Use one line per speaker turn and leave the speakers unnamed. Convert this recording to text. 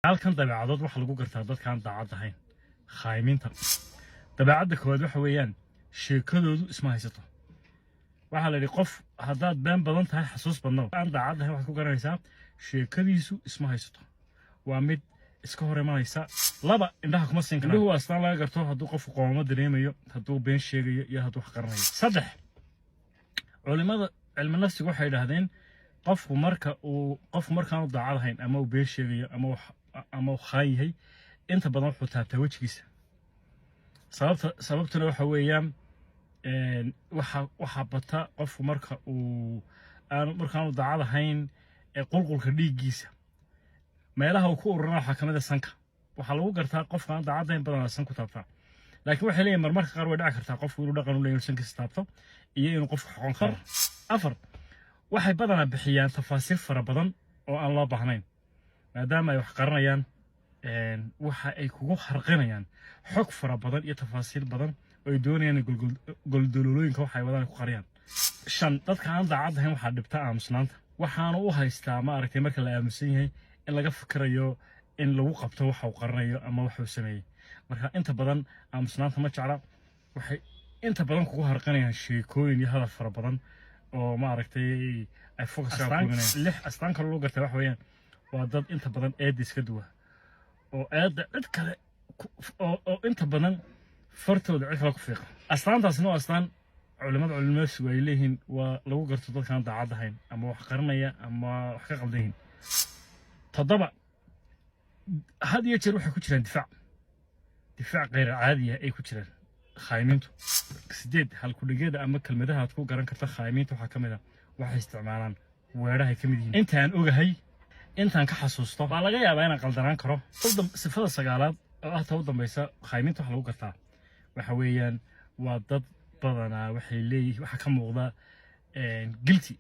halkan dabeecadod waxa lagu gartaa dadkaan daacad ahayn khayminta dabeecadda koowaad waxa weeyaan sheekadoodu isma haysato waxa la yiri qof hadaad been badan tahay xasuus badno aan daacad ahayn wax ku garanaysaa sheekadiisu isma haysato waa mid iska hor imanaysa laba indhaha kuma siin karo waa astaan laga garto hadduu qofku qoomamo dareemayo hadduu been sheegayo iyo hadduu wax qaranayo saddex culimada cilmi nafsiga waxay yiraahdeen qofku markaan daacad ahayn ama uu been sheegayo ama khayhay inta badan wuxuu taabtaa wajigiisa sababtuna waxa weeyaan waxa bata qofku markaan daacad ahayn qulqulka dhiiggiisa meelaha uu ku ururana waxa kamid ah sanka waxa lagu gartaa qofkaan daacad ahayn badan sanku taabtaa laakiin waxa leeyahay marmarka qaar way dhici kartaa qofku inuu dhaqan u leeyahay sankiisa taabto iyo inuu qofku xoqon karo afar waxay badanaa bixiyaan tafaasiil fara badan oo aan loo baahnayn maadaama ay wax qaranayaan waxa ay kugu xarqinayaan xog fara badan iyo tafaasiil badan oo ay doonayaan goldololooyinka waxa ay wadaan ku qariyaan shan dadka aan daacad ahayn waxa dhibta aamusnaanta waxaana u haystaa ma aragtay marka la aamusan yahay in laga fikirayo in lagu qabto waxa uu qaranayo ama waxa uu sameeyay marka inta badan aamusnaanta ma jecla waxay inta badan kugu xarqinayaan sheekooyin iyo hadal fara badan oo ma aragtay ay focus ku leeyahay lix astaan kale loo gartay wax weeyaan waa dad inta badan eedis ka duwa oo aada cid kale oo inta badan fartooda cid kale ku fiiqa astaantaasna waa astaan culimadu ay leeyihiin waa lagu garto dadkaan daacad ahayn ama wax qaranaya ama wax ka qaldan yihiin toddoba had iyo jeer waxay ku jiraan difaac غير caadi ah ay ku jiraan khaymintu sideed hal ku dhigeeda ama kelmadaha aad ku garan karta khaymintu waxa kamid ah waxay isticmaalaan weeraha kamid yihiin intaan ogahay intaan ka xasuusto waa laga yaabaa inaan qaldanaan karo sifada sagaalaad oo ah taw dambaysa khaymintu waxa lagu gartaa waxa weeyaan waa dad badanaa waxay leeyihiin waxa ka muuqda guilty